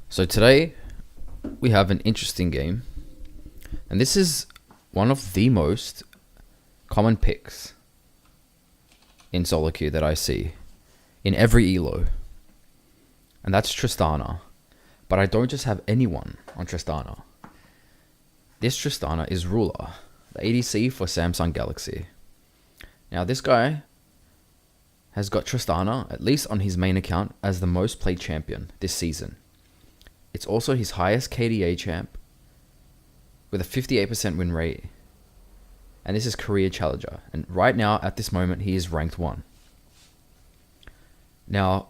So today we have an interesting game, and this is one of the most common picks in solo queue that I see in every elo, and that's Tristana. But I don't just have anyone on Tristana. This Tristana is Ruler, the ADC for Samsung Galaxy. Now this guy has got Tristana, at least on his main account, as the most played champion this season. It's also his highest KDA champ, with a 58% win rate. And this is career challenger. And right now, at this moment, he is ranked 1. Now,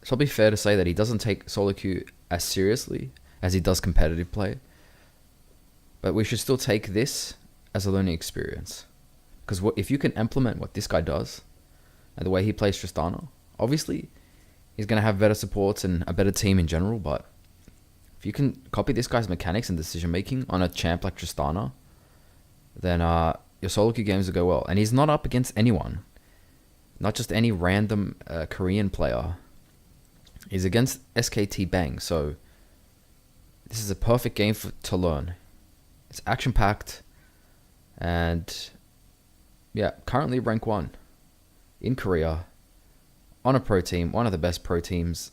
it's probably fair to say that he doesn't take solo queue as seriously as he does competitive play. But we should still take this as a learning experience. Because if you can implement what this guy does, and the way he plays Tristana, obviously, he's going to have better supports and a better team in general, but if you can copy this guy's mechanics and decision making on a champ like Tristana, then your solo queue games will go well. And he's not up against anyone, not just any random Korean player. He's against SKT Bang, so this is a perfect game to learn. It's action packed, and yeah, currently rank 1 in Korea on a pro team, one of the best pro teams.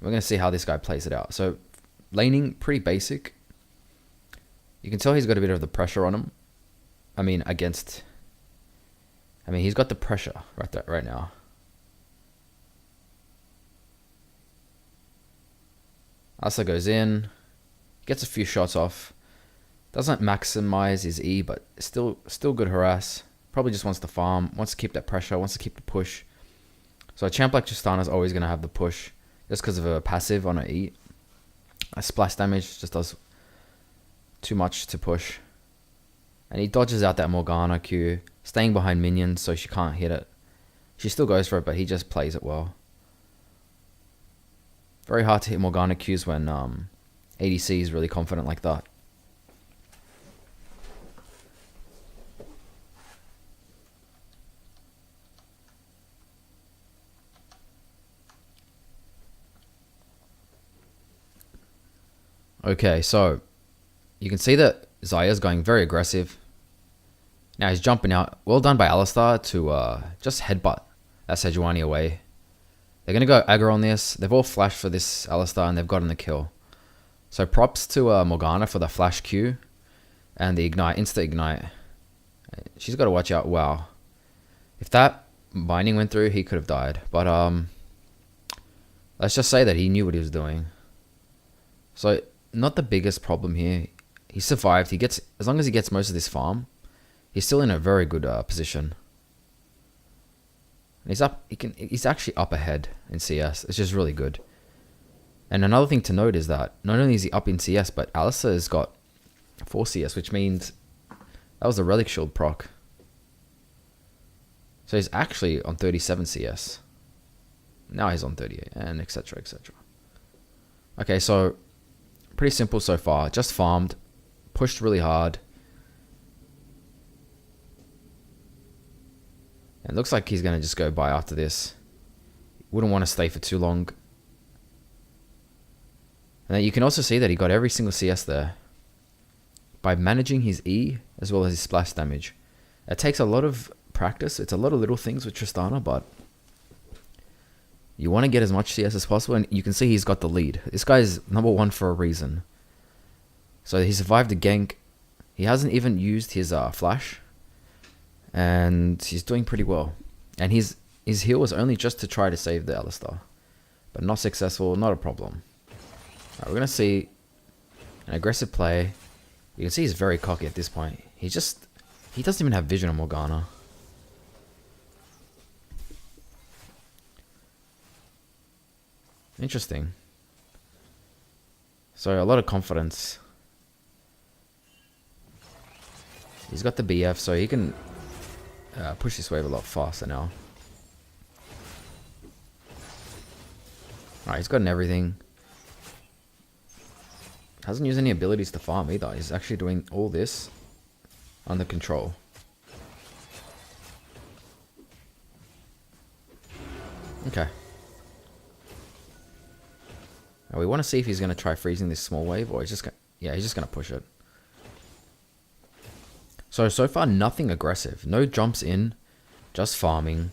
We're going to see how this guy plays it out. So laning, pretty basic. You can tell he's got a bit of the pressure on him. He's got the pressure right now. Asa goes in, gets a few shots off. Doesn't maximize his E, but still good harass. Probably just wants to farm, wants to keep that pressure, wants to keep the push. So a champ like Tristana is always going to have the push, just because of a passive on an E. A splash damage just does too much to push. And he dodges out that Morgana Q, staying behind minions so she can't hit it. She still goes for it, but he just plays it well. Very hard to hit Morgana Qs when ADC is really confident like that. Okay, so you can see that Xayah's going very aggressive. Now he's jumping out. Well done by Alistar to just headbutt that Sejuani away. They're going to go aggro on this. They've all flashed for this Alistar and they've gotten the kill. So props to Morgana for the flash Q and the ignite, insta ignite. She's got to watch out. Wow. If that binding went through, he could have died. But let's just say that he knew what he was doing. So not the biggest problem here. He survived. As long as he gets most of this farm, he's still in a very good position. And he's up. He's actually up ahead in CS. It's just really good. And another thing to note is that not only is he up in CS, but Alistar has got 4 CS, which means that was the Relic Shield proc. So he's actually on 37 CS. Now he's on 38, and etc, etc. Okay, so pretty simple so far. Just farmed, pushed really hard. And it looks like he's going to just go by after this. Wouldn't want to stay for too long. And then you can also see that he got every single CS there by managing his E as well as his splash damage. It takes a lot of practice. It's a lot of little things with Tristana, but you want to get as much CS as possible, and you can see he's got the lead. This guy's number 1 for a reason. So he survived a gank. He hasn't even used his flash, and he's doing pretty well. And his heal was only just to try to save the Alistar, but not successful. Not a problem. Alright, we're gonna see an aggressive play. You can see he's very cocky at this point. He doesn't even have vision on Morgana. Interesting. So a lot of confidence. He's got the BF, so he can push this wave a lot faster now. Alright, he's gotten everything. Hasn't used any abilities to farm either. He's actually doing all this under control. Okay. Now we want to see if he's going to try freezing this small wave, or he's just he's just going to push it. So far nothing aggressive. No jumps in, just farming.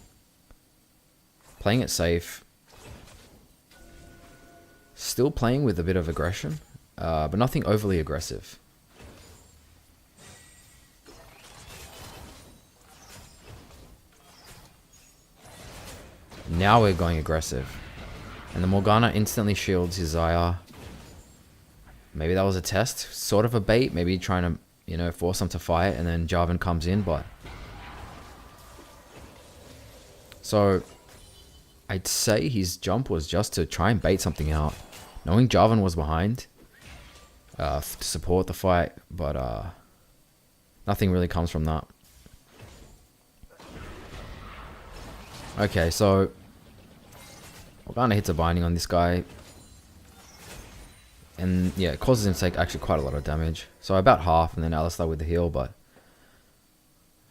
Playing it safe. Still playing with a bit of aggression, but nothing overly aggressive. Now we're going aggressive. And the Morgana instantly shields his Xayah. Maybe that was a test, sort of a bait. Maybe trying to, you know, force him to fight, and then Jarvan comes in, but... So, I'd say his jump was just to try and bait something out. Knowing Jarvan was behind to support the fight, but nothing really comes from that. Okay, so Morgana hits a binding on this guy. And yeah, it causes him to take actually quite a lot of damage. So about half, and then Alistar with the heal, but...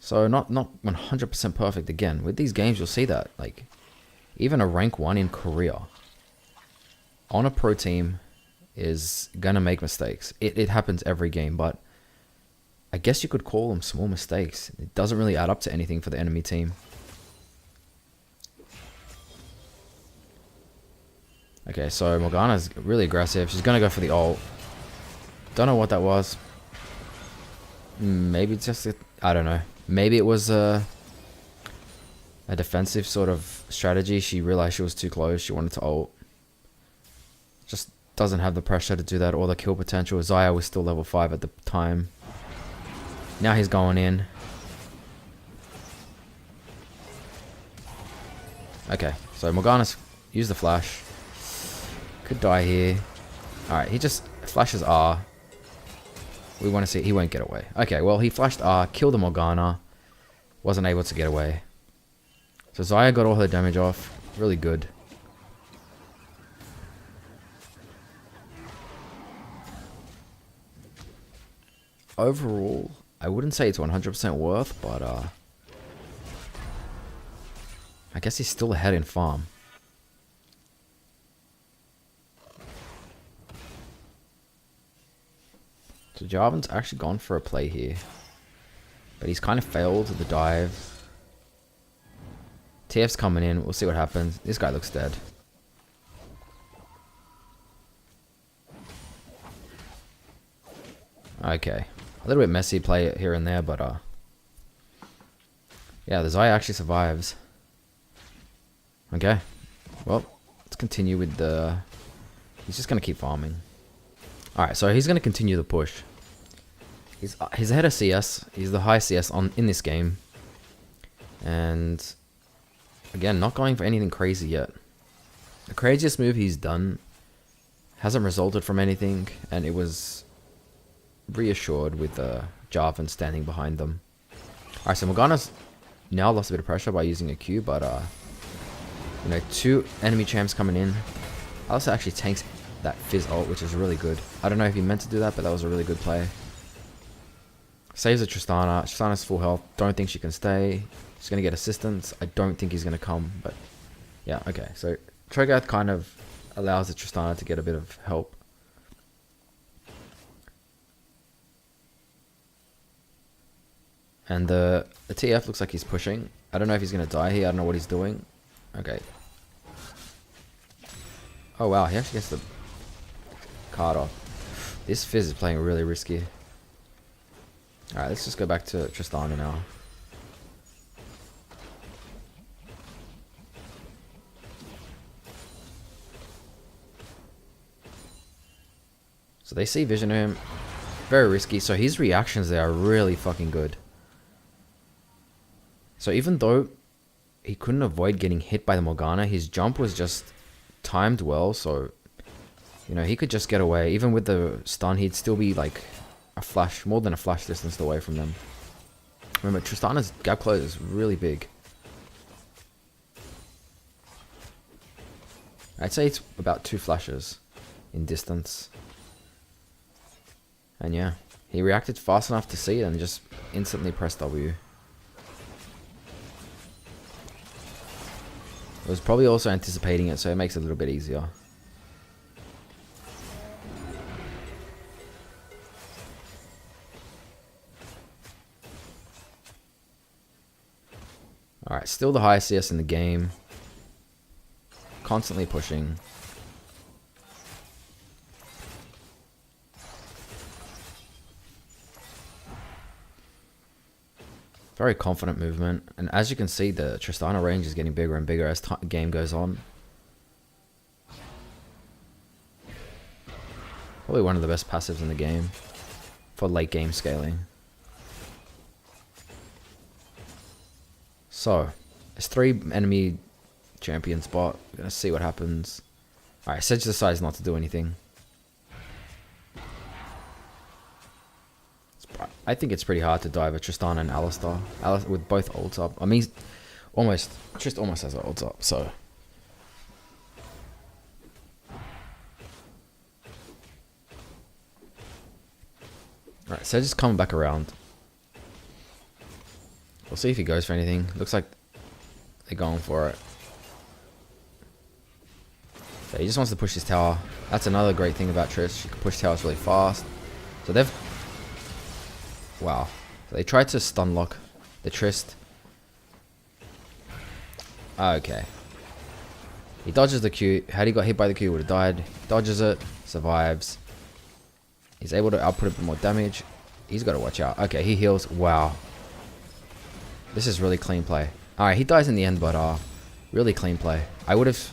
So not 100% perfect again. With these games, you'll see that. Like, even a rank 1 in Korea on a pro team is gonna make mistakes. It happens every game, but I guess you could call them small mistakes. It doesn't really add up to anything for the enemy team. Okay, so Morgana's really aggressive. She's gonna go for the ult. Don't know what that was. Maybe just I don't know. Maybe it was a defensive sort of strategy. She realized she was too close. She wanted to ult. Just doesn't have the pressure to do that or the kill potential. Xayah was still level 5 at the time. Now he's going in. Okay, so Morgana's used the flash. Could die here. Alright, he just flashes R. We want to see... He won't get away. Okay, well, he flashed R, killed the Morgana. Wasn't able to get away. So Xayah got all her damage off. Really good. Overall, I wouldn't say it's 100% worth, but I guess he's still ahead in farm. So Jarvan's actually gone for a play here. But he's kind of failed the dive. TF's coming in. We'll see what happens. This guy looks dead. Okay. A little bit messy play here and there, but yeah, the Xayah actually survives. Okay. Well, let's continue with the... He's just going to keep farming. Alright, so he's going to continue the push. He's ahead of CS. He's the high CS in this game. And again, not going for anything crazy yet. The craziest move he's done hasn't resulted from anything, and it was reassured with Jarvan standing behind them. Alright, so Morgana's now lost a bit of pressure by using a Q, but you know, 2 enemy champs coming in. Kalista actually tanks that Fizz ult, which is really good. I don't know if he meant to do that, but that was a really good play. Saves the Tristana. Tristana's full health. Don't think she can stay. She's going to get assistance. I don't think he's going to come, but yeah, okay. So Cho'Gath kind of allows the Tristana to get a bit of help. And the TF looks like he's pushing. I don't know if he's going to die here. I don't know what he's doing. Okay. Oh wow, he actually gets the card off. This Fizz is playing really risky. Alright, let's just go back to Tristana now. So they see vision of him. Very risky. So his reactions there are really fucking good. So even though he couldn't avoid getting hit by the Morgana, his jump was just timed well, so you know, he could just get away. Even with the stun, he'd still be like a flash, more than a flash distance away from them. Remember, Tristana's gap close is really big. I'd say it's about 2 flashes in distance. And yeah, he reacted fast enough to see it and just instantly pressed W. It was probably also anticipating it, so it makes it a little bit easier. Alright, still the highest CS in the game. Constantly pushing. Very confident movement. And as you can see, the Tristana range is getting bigger and bigger as game goes on. Probably one of the best passives in the game for late game scaling. So, there's 3 enemy champion spot. We're going to see what happens. Alright, Sej decides not to do anything. I think it's pretty hard to dive a Tristana and Alistar. With both ults up. I mean, Trist almost has her ults up, so. Alright, Sej is coming back around. We'll see if he goes for anything. Looks like they're going for it. So he just wants to push his tower. That's another great thing about Trish. She can push towers really fast. So they've... Wow. So they tried to stun lock the Trist. Okay. He dodges the Q. Had he got hit by the Q, he would have died. Dodges it. Survives. He's able to output a bit more damage. He's got to watch out. Okay, he heals. Wow. This is really clean play. Alright, he dies in the end, but really clean play. I would have...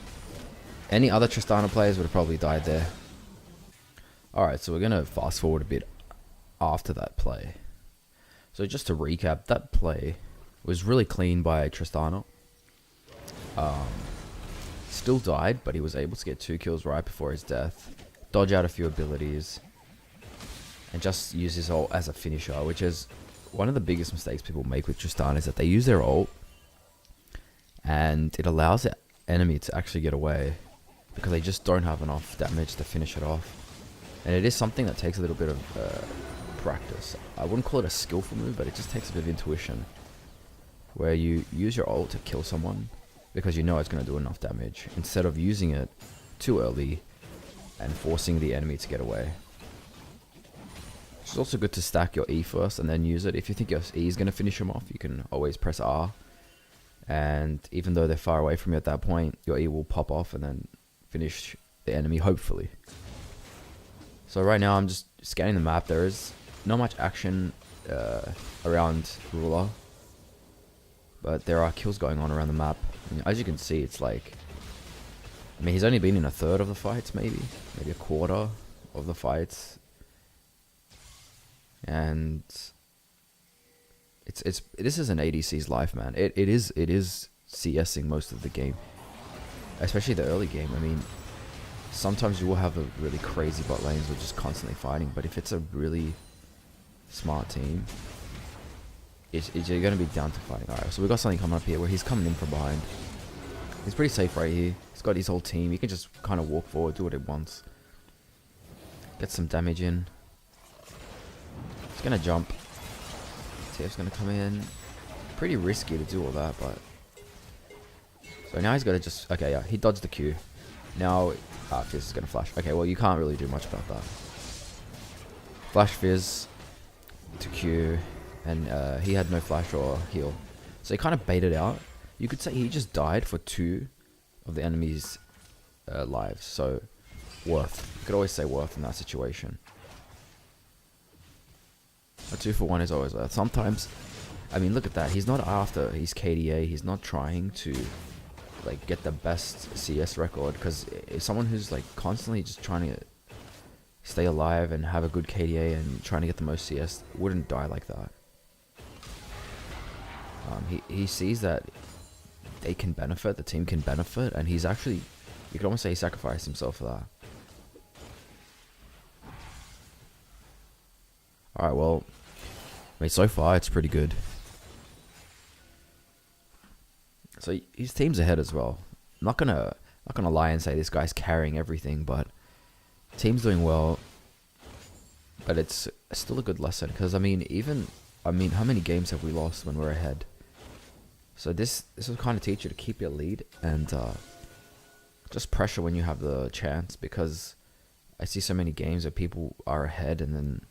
Any other Tristana players would have probably died there. Alright, so we're going to fast forward a bit after that play. So just to recap, that play was really clean by Tristana. Still died, but he was able to get 2 kills right before his death. Dodge out a few abilities. And just use his ult as a finisher, which is one of the biggest mistakes people make with Tristana, is that they use their ult and it allows the enemy to actually get away because they just don't have enough damage to finish it off. And it is something that takes a little bit of practice. I wouldn't call it a skillful move, but it just takes a bit of intuition where you use your ult to kill someone because you know it's going to do enough damage instead of using it too early and forcing the enemy to get away. It's also good to stack your E first and then use it. If you think your E is going to finish them off, you can always press R. And even though they're far away from you at that point, your E will pop off and then finish the enemy, hopefully. So right now I'm just scanning the map. There is not much action around Ruler, but there are kills going on around the map. And as you can see, it's like... I mean, he's only been in a third of the fights, maybe a quarter of the fights. And this is an ADC's life, man. It is CSing most of the game, especially the early game. I mean, sometimes you will have a really crazy bot lanes with just constantly fighting, but if it's a really smart team, you're going to be down to fighting. Alright, so we've got something coming up here where he's coming in from behind. He's pretty safe right here. He's got his whole team. He can just kind of walk forward, do what he wants, get some damage in. He's going to jump. TF's going to come in. Pretty risky to do all that, but... So now he's got to just... Okay, yeah, he dodged the Q. Now, Fizz is going to flash. Okay, well, you can't really do much about that. Flash Fizz to Q, and he had no flash or heal. So he kind of baited out. You could say he just died for 2 of the enemy's lives. So, worth. You could always say worth in that situation. A 2 for 1 is always worth. Sometimes, I mean, look at that. He's not after his KDA. He's not trying to... like get the best CS record, because someone who's like constantly just trying to stay alive and have a good KDA and trying to get the most CS wouldn't die like that. He sees that they can benefit, the team can benefit, and he's actually, you could almost say he sacrificed himself for that. Alright, well, I mean, so far it's pretty good. So his team's ahead as well. I'm not gonna lie and say this guy's carrying everything, but team's doing well. But it's still a good lesson, because I mean, how many games have we lost when we're ahead? So this will kind of teach you to keep your lead and just pressure when you have the chance, because I see so many games where people are ahead and then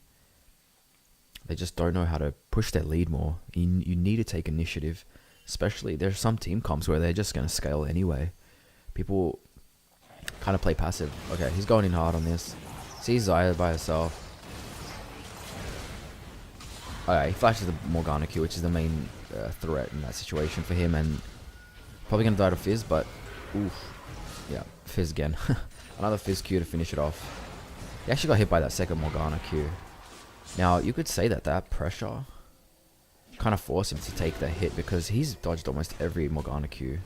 they just don't know how to push their lead more. You need to take initiative. Especially, there's some team comps where they're just going to scale anyway. People kind of play passive. Okay, he's going in hard on this. Sees Xayah by herself. Okay, he flashes the Morgana Q, which is the main threat in that situation for him, and probably going to die to Fizz, but oof. Yeah, Fizz again. Another Fizz Q to finish it off. He actually got hit by that second Morgana Q. Now, you could say that that pressure kind of forced him to take the hit because he's dodged almost every Morgana Q.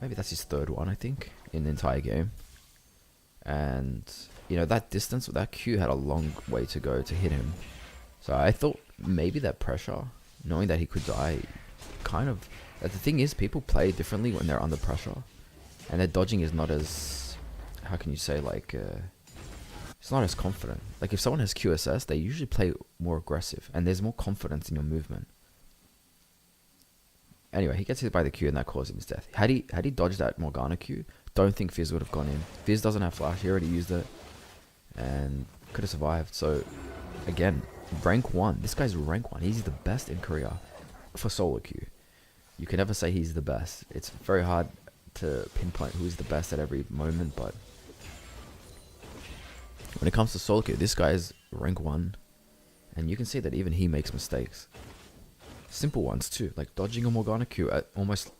Maybe that's his third one, I think, in the entire game. And, you know, that distance with that Q had a long way to go to hit him. So I thought maybe that pressure, knowing that he could die, kind of... The thing is, people play differently when they're under pressure. And their dodging is not as... How can you say, like... it's not as confident. Like, if someone has QSS, they usually play more aggressive. And there's more confidence in your movement. Anyway, he gets hit by the Q and that caused him his death. Had he dodged that Morgana Q, don't think Fizz would have gone in. Fizz doesn't have flash. He already used it. And could have survived. So, again, rank 1. This guy's rank 1. He's the best in Korea for solo queue. You can never say he's the best. It's very hard to pinpoint who's the best at every moment, but when it comes to solo queue, this guy is rank 1. And you can see that even he makes mistakes. Simple ones too, like dodging a Morgana Q at almost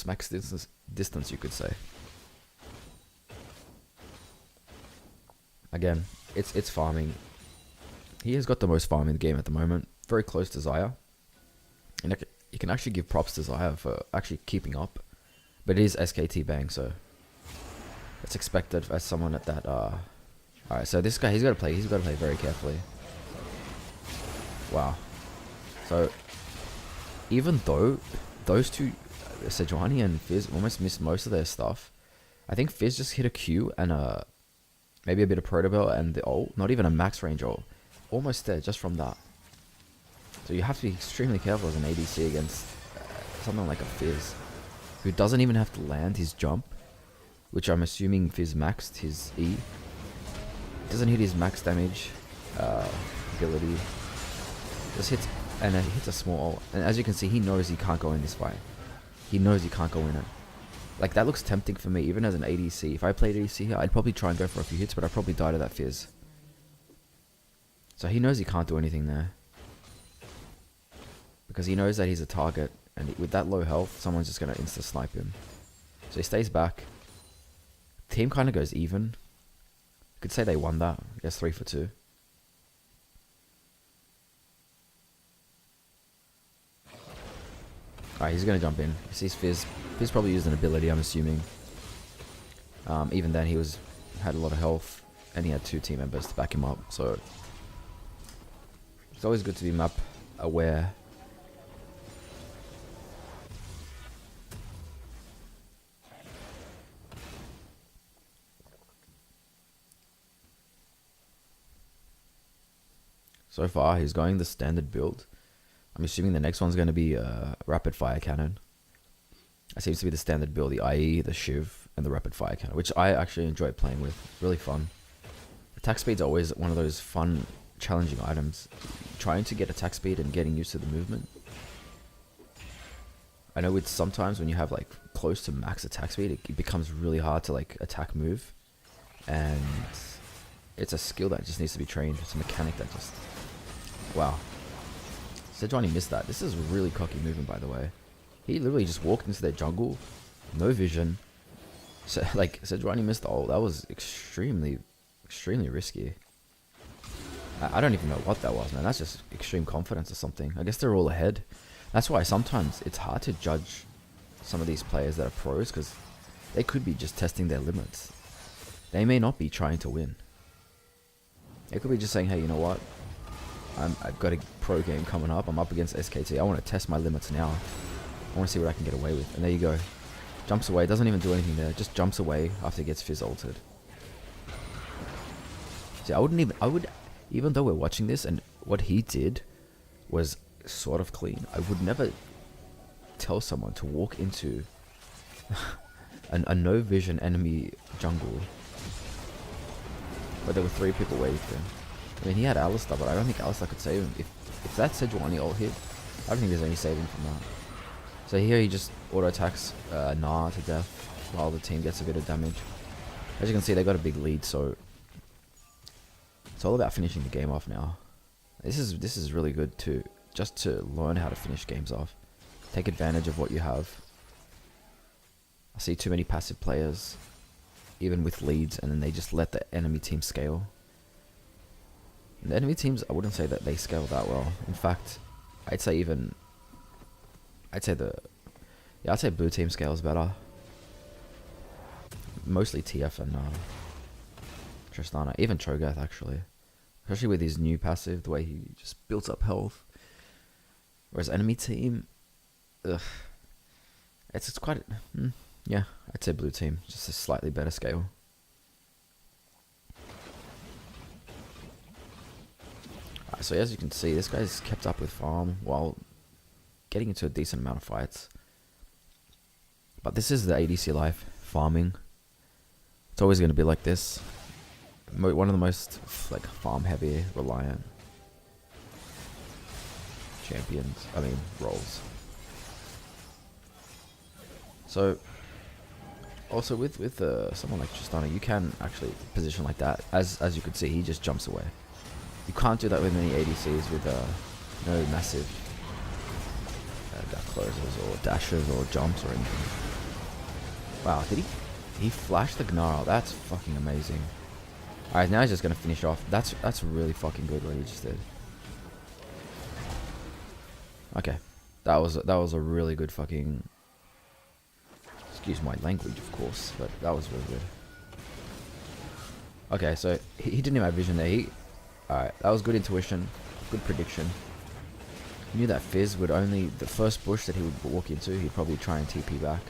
max distance, you could say. Again, it's farming. He has got the most farm in the game at the moment. Very close to Xayah. And you can actually give props to Xayah for actually keeping up. But it is SKT Bang, so it's expected as someone at that. Alright, so this guy, he's got to play very carefully. Wow. So even though those two, Sejuani and Fizz, almost missed most of their stuff, I think Fizz just hit a Q and maybe a bit of Protobell and the ult, not even a max range ult. Almost there, just from that. So you have to be extremely careful as an ADC against something like a Fizz, who doesn't even have to land his jump, which I'm assuming Fizz maxed his E. Doesn't hit his max damage ability. Just hits, and it hits a small ult. And as you can see, he knows he can't go in this fight. He knows he can't go in it. Like, that looks tempting for me, even as an ADC. If I played ADC here, I'd probably try and go for a few hits, but I'd probably die to that Fizz. So he knows he can't do anything there. Because he knows that he's a target, and with that low health, someone's just going to insta-snipe him. So he stays back. Team kind of goes even. You could say they won that. I guess 3 for 2. Alright, he's going to jump in. He sees Fizz. Fizz probably used an ability, I'm assuming. Even then, he had a lot of health, and he had 2 team members to back him up. So it's always good to be map aware. So far, he's going the standard build. I'm assuming the next one's going to be a rapid fire cannon. That seems to be the standard build, the IE, the Shiv, and the rapid fire cannon, which I actually enjoy playing with. Really fun. Attack speed's always one of those fun, challenging items. Trying to get attack speed and getting used to the movement. I know it's sometimes when you have like close to max attack speed, it becomes really hard to like attack move. And it's a skill that just needs to be trained. It's a mechanic that just... Wow. Sejuani missed that. This is really cocky movement, by the way. He literally just walked into their jungle. No vision. So, like, Sejuani missed the ult. That was extremely risky. I don't even know what that was, man. That's just extreme confidence or something. I guess they're all ahead. That's why sometimes it's hard to judge some of these players that are pros, because they could be just testing their limits. They may not be trying to win. They could be just saying, hey, you know what? I've got a pro game coming up. I'm up against SKT. I want to test my limits now. I want to see what I can get away with. And there you go. Jumps away. Doesn't even do anything there. Just jumps away after he gets Fizz ulted. See, even though we're watching this and what he did was sort of clean, I would never tell someone to walk into a no vision enemy jungle where there were 3 people waiting for him. I mean, he had Alistar, but I don't think Alistar could save him. If that Sejuani ult hit, I don't think there's any saving from that. So here he just auto-attacks Nah to death while the team gets a bit of damage. As you can see, they got a big lead, so it's all about finishing the game off now. This is really good too, just to learn how to finish games off. Take advantage of what you have. I see too many passive players, even with leads, and then they just let the enemy team scale. And the enemy teams, I wouldn't say that they scale that well. In fact, I'd say blue team scales better. Mostly TF and Tristana, even Cho'Gath actually. Especially with his new passive, the way he just builds up health. Whereas enemy team, it's quite, yeah, I'd say blue team, just a slightly better scale. So as you can see, this guy's kept up with farm while getting into a decent amount of fights. But this is the ADC life, farming. It's always going to be like this. One of the most like farm heavy, reliant roles. So also with someone like Tristana, you can actually position like that. As you can see, he just jumps away. You can't do that with many ADCs with no massive gap closes or dashes or jumps or anything. Wow, did he flashed the Gnarl? That's fucking amazing. Alright, now he's just gonna finish off. That's really fucking good what he just did. Okay. That was a really good fucking, excuse my language of course, but that was really good. Okay, so he didn't even have vision there. Alright, that was good intuition, good prediction. He knew that Fizz would only, the first bush that he would walk into, he'd probably try and TP back.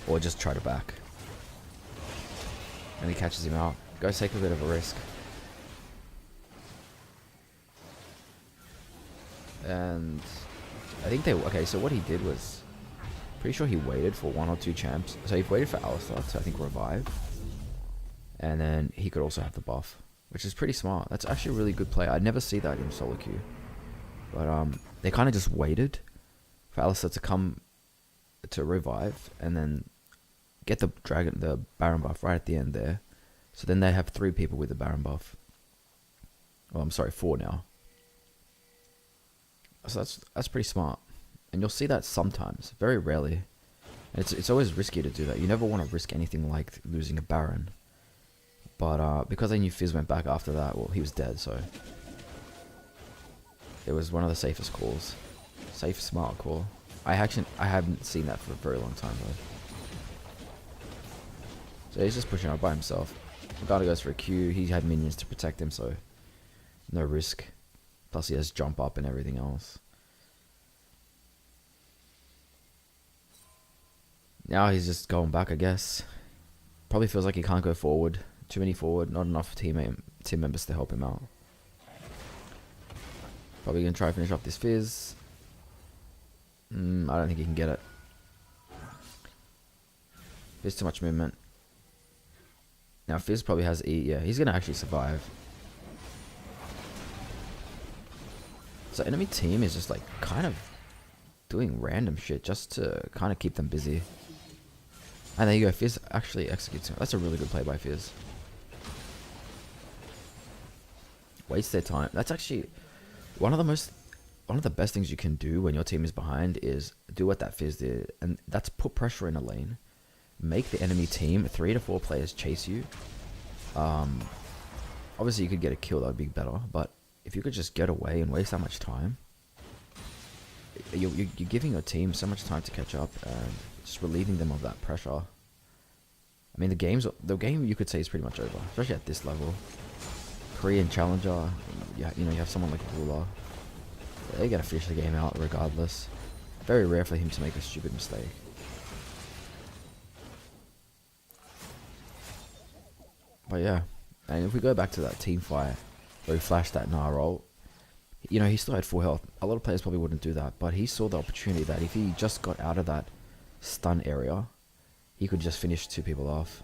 Or just try to back. And he catches him out. Go take a bit of a risk. And I think okay, so what he did was, pretty sure he waited for 1 or 2 champs. So he waited for Alistar to, I think, revive. And then he could also have the buff, which is pretty smart. That's actually a really good play. I'd never see that in solo queue. But they kind of just waited for Alistar to come to revive and then get the Baron buff right at the end there. So then they have 3 people with the Baron buff. Oh, I'm sorry, 4 now. So that's pretty smart. And you'll see that sometimes, very rarely. And it's always risky to do that. You never want to risk anything like losing a Baron. But because I knew Fizz went back after that, well, he was dead, so it was one of the safest calls. Safe, smart call. I haven't seen that for a very long time though. So he's just pushing out by himself. Gotta goes for a Q. He had minions to protect him, so no risk. Plus he has jump up and everything else. Now he's just going back, I guess. Probably feels like he can't go forward. Too many forward, not enough team members to help him out. Probably gonna try to finish off this Fizz. I don't think he can get it. There's too much movement. Now Fizz probably has E. Yeah, he's gonna actually survive. So enemy team is just like kind of doing random shit just to kind of keep them busy. And there you go, Fizz actually executes him. That's a really good play by Fizz. Waste their time. That's actually one of the best things you can do when your team is behind is do what that Fizz did, and that's put pressure in a lane. Make the enemy team 3 to 4 players chase you. Obviously you could get a kill, that would be better, but if you could just get away and waste that much time, you're giving your team so much time to catch up and just relieving them of that pressure. I mean, the game you could say is pretty much over, especially at this level. Korean challenger, you have someone like Lulu. They're gonna finish the game out regardless. Very rare for him to make a stupid mistake. But yeah, and if we go back to that team fight where he flashed that Nah roll, he still had full health. A lot of players probably wouldn't do that, but he saw the opportunity that if he just got out of that stun area, he could just finish 2 people off.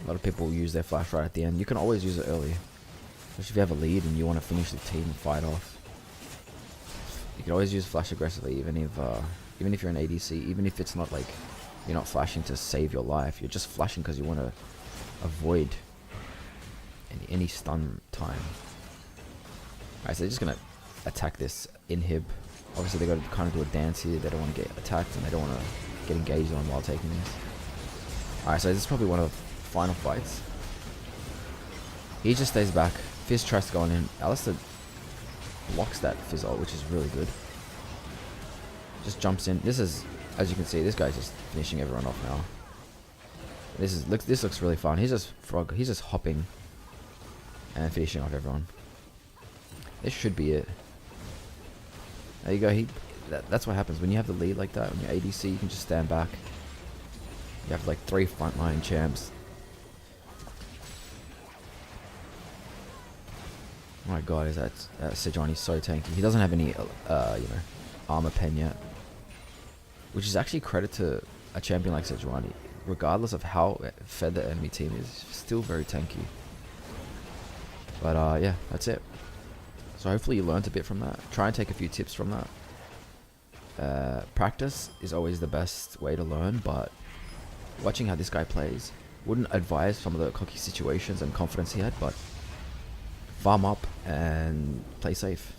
A lot of people use their flash right at the end. You can always use it early. Especially if you have a lead and you want to finish the team and fight off. You can always use flash aggressively, even if you're an ADC, even if it's not like you're not flashing to save your life. You're just flashing because you want to avoid any stun time. Alright, so they're just gonna attack this inhib. Obviously they got to kind of do a dance here. They don't want to get attacked and they don't want to get engaged on while taking this. Alright, so this is probably one of the final fights. He just stays back. Fizz tries to go on in. Alistar blocks that Fizz ult, which is really good. Just jumps in. This is, as you can see, this guy's just finishing everyone off now. This looks really fun. He's just hopping and finishing off everyone. This should be it. There you go. That's what happens when you have the lead like that. When you're ADC, you can just stand back. You have like 3 frontline champs. Oh my god, is that Sejuani so tanky? He doesn't have any, armor pen yet, which is actually credit to a champion like Sejuani. Regardless of how fed the enemy team is, still very tanky. But yeah, that's it. So hopefully you learned a bit from that. Try and take a few tips from that. Practice is always the best way to learn, but watching how this guy plays, wouldn't advise some of the cocky situations and confidence he had, but farm up and play safe.